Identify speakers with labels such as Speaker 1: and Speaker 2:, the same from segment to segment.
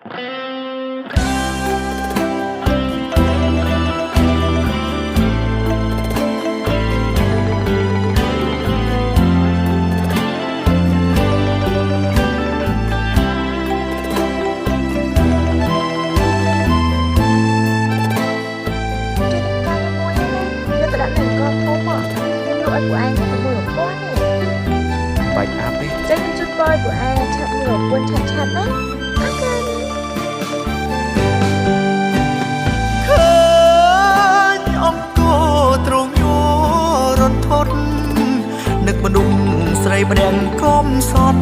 Speaker 1: Bạch áp ấy.
Speaker 2: Chắc chút coi của ai chạm ngửa quân chặt chặt đấy.
Speaker 3: Khơi ông cô trông vô rôn thốt Nực mà nung srei bà đèn com son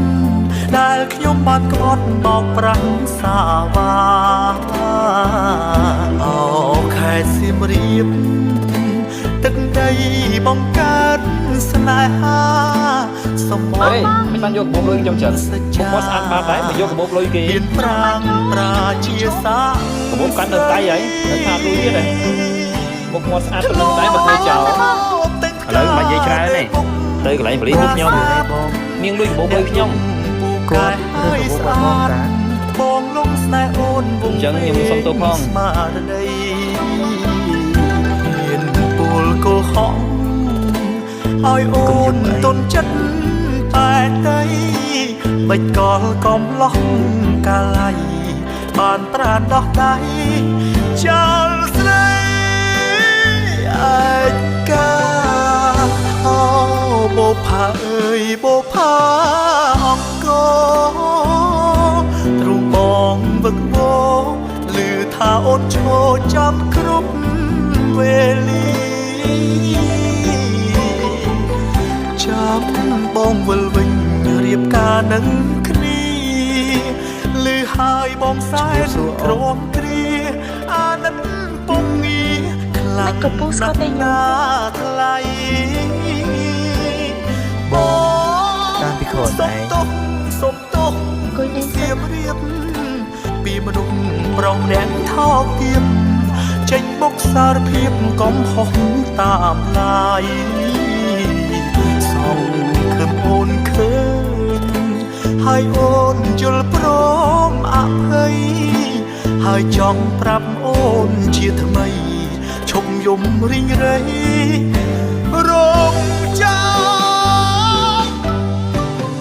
Speaker 3: Đài nhóm bạn có bọc răng xa vàng Ồ khai xìm riêng Tức đây bóng cát sài ha
Speaker 1: Ê, mình bạn vô bộ lôi trong trận. Một boss ăn ba đấy mà vô bộ lôi kì.
Speaker 3: Biên prang pra chia xa
Speaker 1: Bộ cắn đường tay ấy, nó tha đuôi biết này. Một boss ăn đường tay mà thôi chào. Lấy mà dây trái này. Đây cái lại phải lý bút nhau. Miếng đuôi bộ lôi nhau.
Speaker 3: Cô hơi xa bóng lông xe ôn vùng
Speaker 1: Chẳng như một sông tô phong.
Speaker 3: Hiền bùl cô khóng Hỏi ôn tôn chất tại đây Bạch có con lóc ca lại Bàn tra đọc đáy Chẳng dây anh ca Bố phá ơi bố phá học cô Trù bóng vực vô Lư tha ôn chô trăm khúc về ly Chám bóng vần vinh riêng ca nâng khní Lư hai bóng sai rộm kri A nâng bóng nghi Khlang nâng na thay Bóng sống tốc Diệp riêng Vì mà nung bóng đen thao tiêm Tranh bốc xa phiếp cóm hóng tạm lại Xong khâm ôn khơi Hai ôn chul prom áp hơi Hai trong prap ôn chia thơ mây Trông yếm rinh rây Rộng trang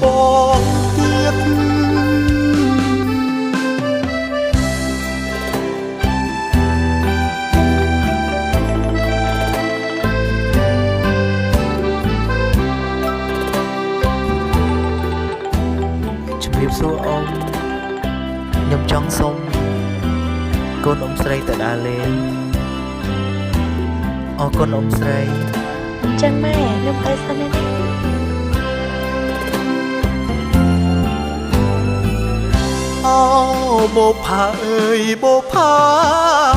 Speaker 3: bóng tiếc Số ông nhầm trong sông con ông srei tại Đà Lạt con ông srei
Speaker 2: Chẳng mẹ lúc ấy sao nên
Speaker 3: bố phá ơi bố phá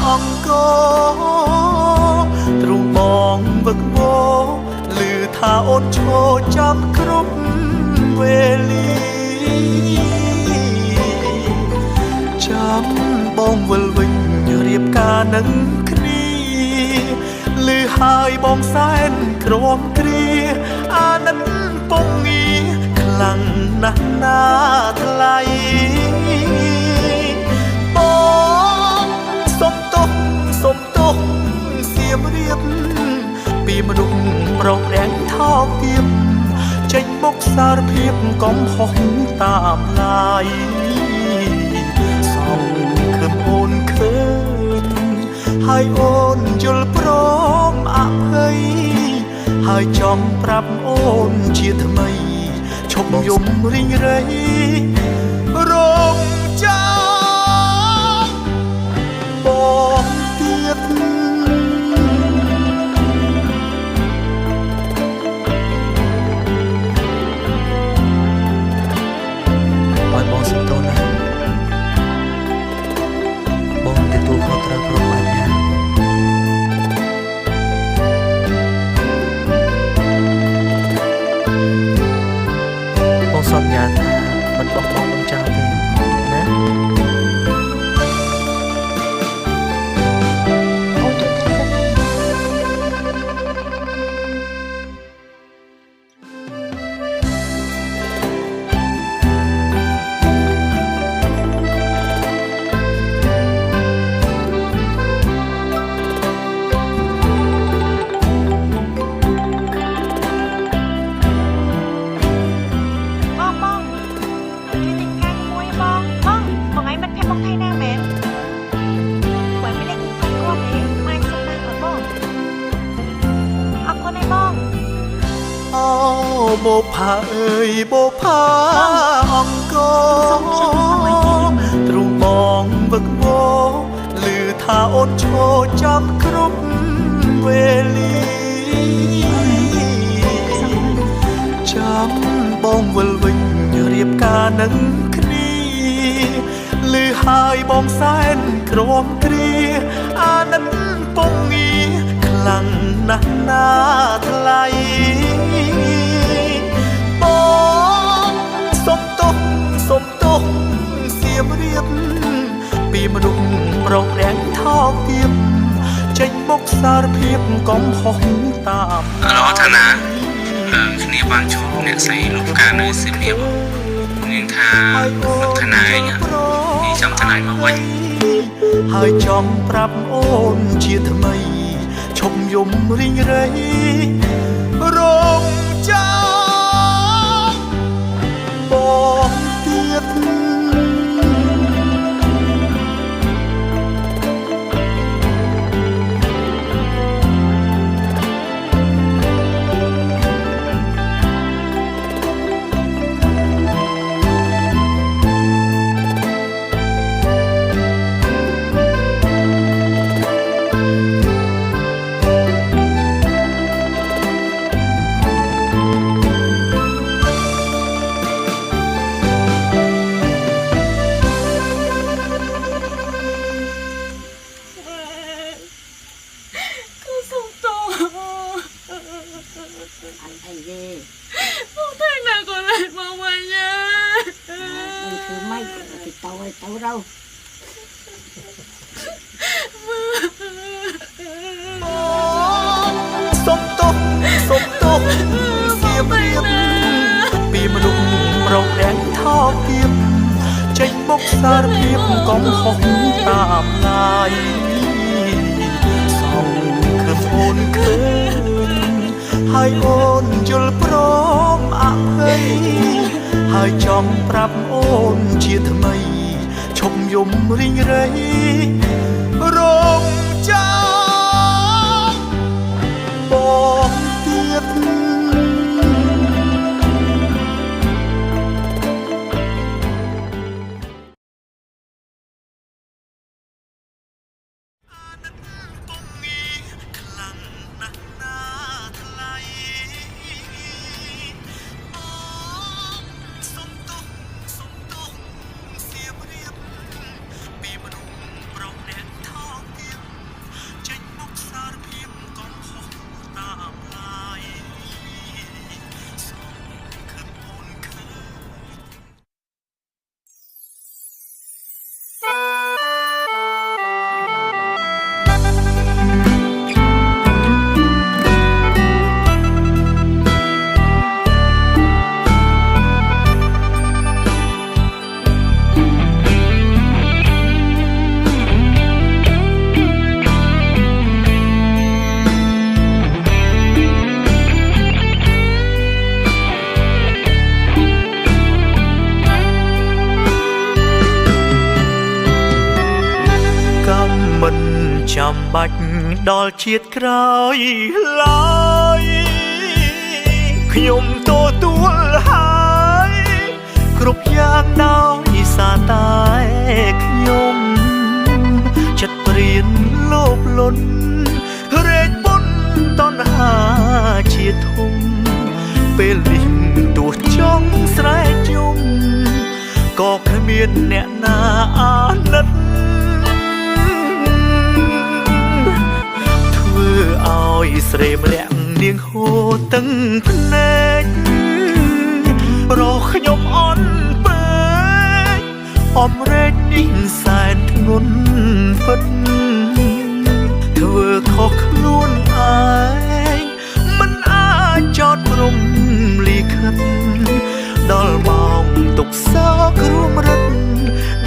Speaker 3: ông cô Trù bóng vực vô Lư tha ôn chô trăm khúc về ly Chám bóng vần vinh riêng ca nâng khní Lư hai bóng sen krôm kri A nâng bóng nghi khlang nâng na thay Bóng sống tốc Diệp riêng Vì mà nung bóng đen thao tiêm Tranh bốc xa phiếp cóm hóng tạm lại Xong khâm ôn khơi Hai ôn chul prom áp hơi Hai trong prap ôn chia thơ mây Trông yếm rinh rây Rộng trang bóng tiếc โมผาเอ่ยโบผาអង្គទ្រូងបងវឹកវរឮថាអូនឈរចាំគ្រប់វេលាចាំបងវិលវិញរៀបការនឹងគ្នាឮហើយបងសែនក្រំគ្រាអាណិតពងងាខ្លាំងណាស់ណាថ្លៃបងសុំទោសសៀមរៀបពីមនុស្សប្រុសរាំងថោកទាបចេញមកសារភាពកំហុសតាម
Speaker 4: អឡូឋានាគ្នាបានជួបអ្នកស្រីលុបការនៅសៀមរាបនាងថាលោកឋានាឯងនេះចង់ឋានាមកវិញ
Speaker 3: ហើយចង់ប្រាប់អូនជាថ្មីឈប់យំរីងរៃរងចាំបងទៀតសុំទោសសៀមរៀបពីមនុស្សប្រុសរាំងថោកទាបចេញមកសារភាពកំហុសតាមឡាយសងគឺអូនឃើញហើយអូនយល់ព្រមអភ័យហើយចង់ប្រាប់អូនជាថ្មីឈប់យំរីងរៃរងចាំបងទៀតចាំបាច់ដល់ជាតិក្រោយឡើយខ្ញុំទទួលហើយគ្រប់យ៉ាងដោយសារតែខ្ញុំចិត្តព្រានលោភលន់រែកបុណ្យតណ្ហាជាធំពេលនេះទោះចង់ស្រែកយំក៏គ្មានអ្នកណាអាណិតឲ្យស្រីម្នាក់នាងហូរទឹកភ្នែកប្រខ្ញុំអន់ពេកអំរែកនេះសែនធ្ងន់ពិតធ្វើខុសខ្លួនឯងមិនអាចចោទព្រំលិខិតដល់ម៉ោងទុកសោករួមរិទ្ធ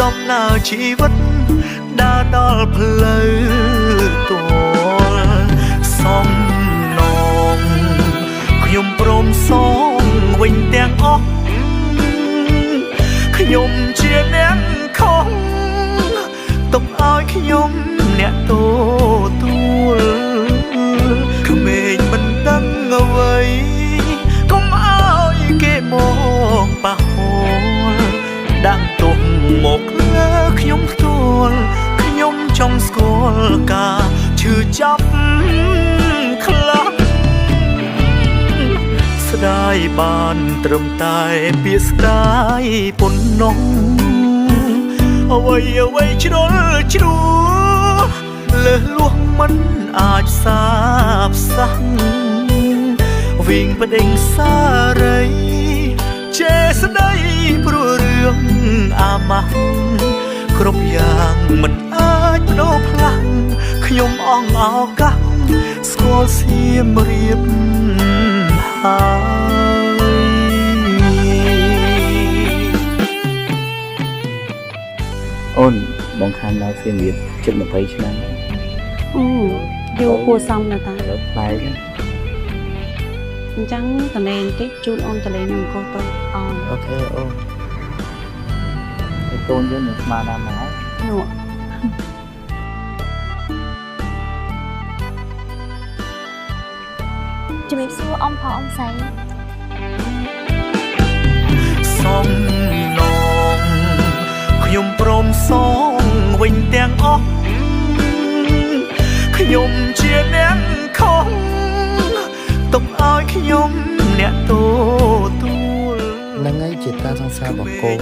Speaker 3: ដំណើរជីវិតដើរដល់ផ្លូវទាល់សំណងខ្ញុំព្រមសងវិញទាំងអស់ខ្ញុំជាអ្នកខុសទុកឲ្យខ្ញុំអ្នកទទួលក្មេងមិនដឹងអ្វីកុំឲ្យ បានត្រឹមតែពាក្យស្ដាយប៉ុណ្ណោះអ្វីអ្វីជ្រុលជ្រួលើសលួសមិនអាចសាបសាំងវិញបដិញសារីចេស្ដីព្រោះរឿងអាម៉ាស់គ្រប់យ៉ាងមិនអាចបដូរផ្លាំងខ្ញុំអងឱកាសស្គាល់សៀមរៀប
Speaker 5: អូនបងខានដល់សៀមរាបជិត20ឆ្នាំ
Speaker 6: យកគួរសមណាស់តា
Speaker 5: លើផ្លែក
Speaker 6: អញ្ចឹងតលែងតិចជូនអូនតលែងនឹងកោទៅអន
Speaker 5: អូខេអូនហើយកូនយើងនឹងស្មានណាស់មក
Speaker 6: នោះ
Speaker 2: ជំរាបសួរអ៊ំផងអ៊ំស្រី
Speaker 3: សំណងខ្ញុំព្រមសងវិញទាំងអស់ខ្ញុំជាអ្នកខុសទុកឲ្យខ្ញុំអ្នកទទួល
Speaker 5: ហ្នឹងហើយជាតាសង្សាររបស់កូន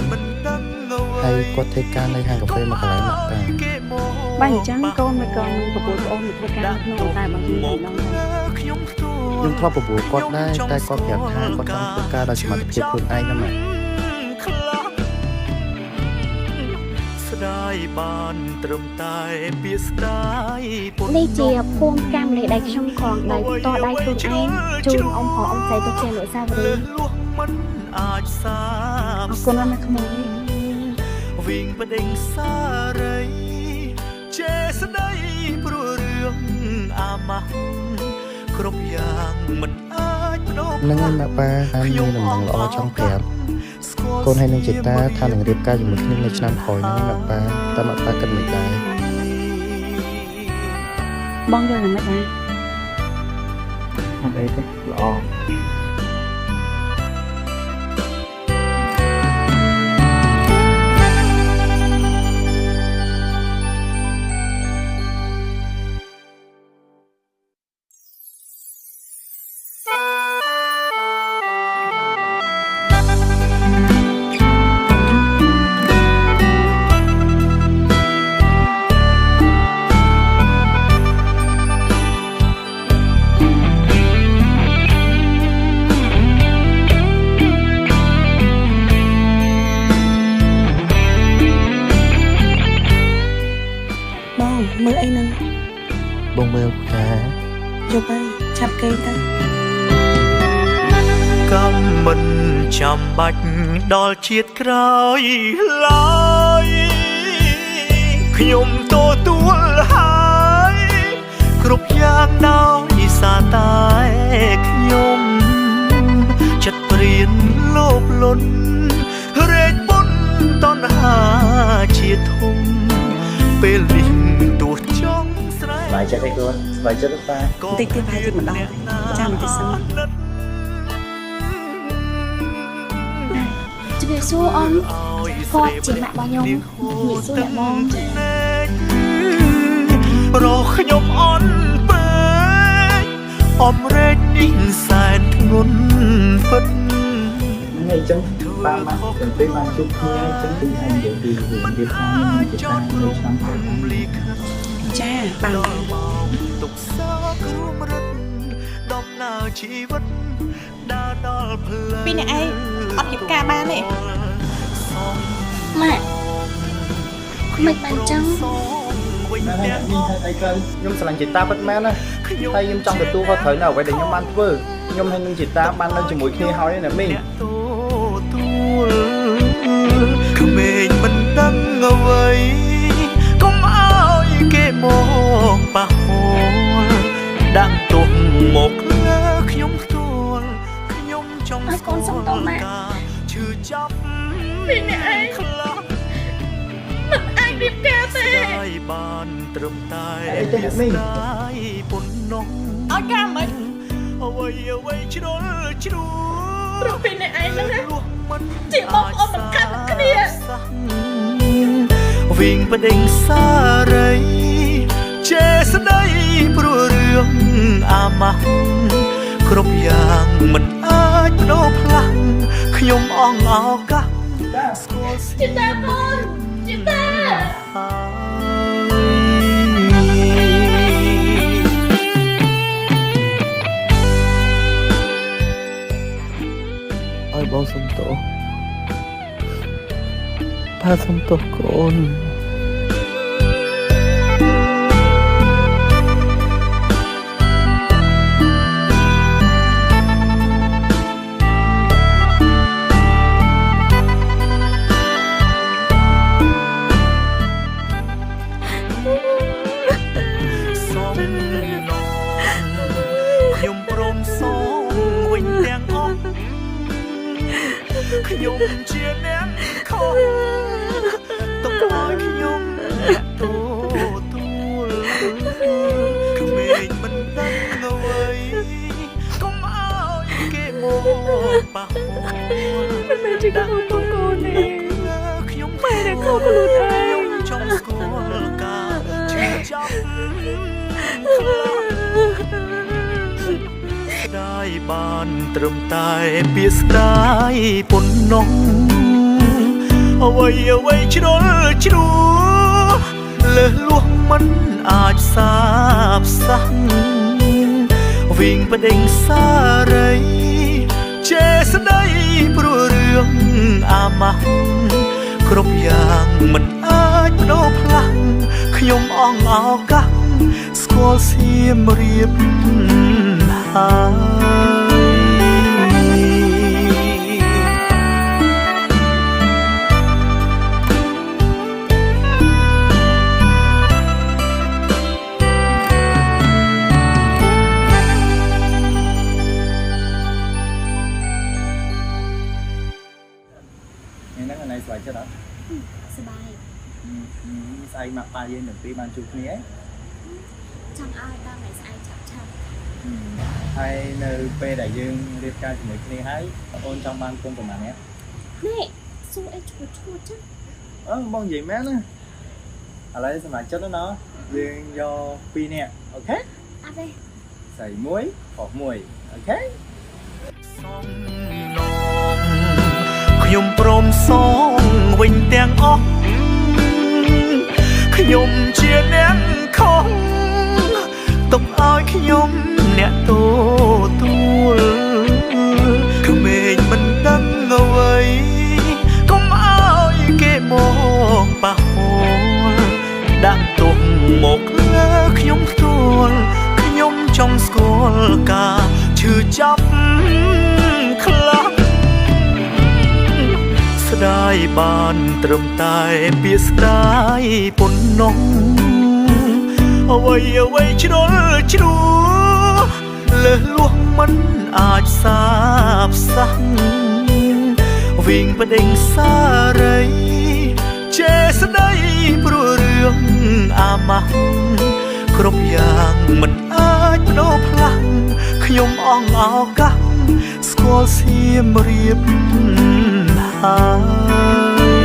Speaker 5: ហើយគាត់ធ្វើការនៅហាងកាហ្វេមួយកន្លែងមកតា
Speaker 6: បើអញ្ចឹងកូនមិនក៏នឹងប្រពន្ធអូនមកធ្វើការក្នុងតែបងយើងម្ដងទៅ
Speaker 3: ខ្ញុំផ្ទួ
Speaker 5: ខ្ញុំធ្លាប់ប្រពន្ធគាត់ដែរតែគាត់ប្រាប់ថាគាត់ចង់ធ្វើការដោយសមត្ថភាពខ្លួនឯងណាស់ម៉ែ
Speaker 3: ស្ដាយបានត្រឹមតែពាក្យស្ដាយ
Speaker 2: នេះជាភូមិកម្មលេខដៃខ្ញុំក្រងដៃតដៃខ្លួនឯងជូនអ៊ំផងអ៊ំស្រីទៅជាលោកសាវរី
Speaker 3: លួសមិនអាចសា
Speaker 6: អ
Speaker 3: ប
Speaker 6: រគុណណាស់ក្មួយ
Speaker 3: វិញបដិញសារីចេស្ដីព្រោះរឿងអាម៉ាស់គ្រប់យ៉ាងមិនអាចបដូរ
Speaker 5: ហ្នឹងហើយម៉ាក់ប៉ាមានដំណឹងល្អចង់ប្រាប់កូនហើយនឹងចេតាថានឹងរៀបការជាមួយគ្នានៅឆ្នាំក្រោយហ្នឹងម៉ាក់ប៉ាតែម៉ាក់ប៉ាគិតមិនដែរ
Speaker 6: បងយល់យ៉ាងម៉េចដែរ
Speaker 5: អត់អីទេល្អ
Speaker 6: បងមើលអីហ្នឹង
Speaker 5: បងមើលថា
Speaker 6: ជប់ហើយឆាប់គេទៅ
Speaker 3: កំមិនចាំបាច់ដល់ជាតិក្រោយឡើយខ្ញុំទទួលហើយគ្រប់យ៉ាងដោយសារតែខ្ញុំចិត្តព្រានលោភលន់រែកបុណ្យតណ្ហាជាធំពេលនេះទោះចង់ស្រែ
Speaker 5: ស្បាយចិត្តឯកូនស្បាយចិត្តប៉ា
Speaker 6: តិចទៀតប្រហែលជាម្ដងចាំបន្តិចសិន
Speaker 2: ជំរាបសួរអ៊ំគាត់ជាម៉ាក់របស់ខ្ញុំនិយាយសួរអ្នកបង
Speaker 3: រកខ្ញុំអន់ពេកអំរែកនេះសែនធ្ងន់ពិត
Speaker 5: ហ្នឹងហើយចឹងបានមកទាំងពីរបានជួបគ្នាចឹងគឺហើយនិយាយពីរឿងរៀបការនឹងចេតានៅឆ្នាំក្រោយហ្នឹង
Speaker 6: ចាបង
Speaker 3: ទុកសោករួមរត់ដំណើរជីវិតដើរដល់ផ្លូវ
Speaker 6: ពីអ្នកឯងអត់រៀបការបានទេ
Speaker 2: ម៉ាក់មិនបានចឹង
Speaker 5: ណាស់នេះហើយឯកូនខ្ញុំស្រឡាញ់ចេតាពិតមែនណាហើយខ្ញុំចង់ទទួលខុសត្រូវនៅអ្វីដែលខ្ញុំបានធ្វើខ្ញុំហើយនឹងចេតាបាននៅជាមួយគ្នាហើយណាមីង
Speaker 3: ទទួលក្មេងមិនដឹងអ្វីកុំឲ្យគេមកប៉ះពាល់ដាក់ទោសមកលើខ្ញុំផ្ទាល់ខ្ញុំចង់ស្គាល់ការឈឺចាប់ពីអ្នកឯងខ្លះមិនអាចរៀបការទេបានត្រឹមតែពាក្យស្ដាយប៉ុណ្ណោះឲ្យការមិនអ្វីអ្វីជ្រុលជ្រួព្រោះពីអ្នកឯងហ្នឹងណាជាបងប្អូនមិនខាត់គ្នាវិញបដិញសារីចេស្ដីព្រោះរឿងអាម៉ាស់គ្រប់យ៉ាងមិនអាច ដោផ្លាំងខ្ញុំអងអោកាស្គាល់ស្គាល់
Speaker 2: ចិត្តតាកូនចិត្តតា
Speaker 3: ឲ្យបងសុំទោសប៉ាសុំទោសកូន សូមនំខ្ញុំព្រមសូមវិញទាំងអស់ខ្ញុំជាអ្នកខុសទុកឲ្យខ្ញុំទទួលក្មេងមិនដឹងអ្វីកុំឲ្យគេមកប៉ះមិនមែនជាកូនបងកូនទេខ្ញុំបែរតែខុសខ្លួនឯងចង់ស្គាល់ការជឿចាប់ស្ដាយបានត្រឹមតែពាក្យស្ដាយប៉ុណ្ណោះអ្វីអ្វីជ្រុលជ្រួលើសលួសមិនអាចសាបសាំងវិញបដិញសារីចេស្ដីព្រោះរឿងអាម៉ាស់គ្រប់យ៉ាងមិនអាចបដូរផ្លាំងខ្ញុំអងអោកាសស្គាល់សៀមរាបហើយហ្នឹងអានេះស្បាយចិត្តអត់
Speaker 2: សบาย
Speaker 3: ស្អែកមកប៉ាយើងទាំងពីរបានជួបគ្នា
Speaker 2: ចង់ឲ្យតាមថ្ងៃស្អែកឆាប់ឆាប់
Speaker 3: ហើយនៅពេលដែលយើងរៀបការជាមួយគ្នាហើយអូនចង់បានកូនប្រហែលនេះ
Speaker 2: នេះសួរអីឈួតឈួតចឹង
Speaker 3: បងនិយាយមែនណាឥឡូវសម្រាប់ចិត្តណាយើងយក2នាក់អូខេ
Speaker 2: អត់ទេ
Speaker 3: ใส่មួយខុសមួយអូខេសូមនំខ្ញុំព្រមសងវិញទាំងអស់ខ្ញុំជាអ្នកខុសទុកឲ្យខ្ញុំអ្នកទទួលក្មេងមិនដឹងអ្វីកុំឲ្យគេមកប៉ះពាល់ដាក់ទោសមកលើខ្ញុំផ្ទាល់ខ្ញុំចង់ស្គាល់ការឈឺចាប់ខ្លាំងស្ដាយបានត្រឹមតែពាក្យស្ដាយប៉ុណ្ណោះអ្វីអ្វីជ្រុលជ្រួលើសលួសមិនអាចសាបសាំងវិញបដិញសារីចេស្ដីព្រោះរឿងអាម៉ាស់គ្រប់យ៉ាងមិនអាចបដូរផ្លាំងខ្ញុំអងអោកាសស្គាល់សៀមរាបហើយ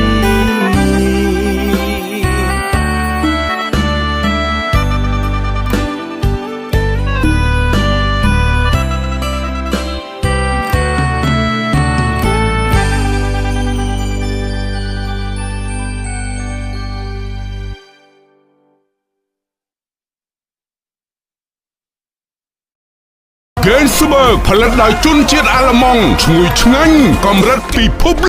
Speaker 7: Gainsbourg ផលិតដោយជនជាតិអាល្លឺម៉ង់ឈ្ងុយឆ្ងាញ់កម្រិតពិភព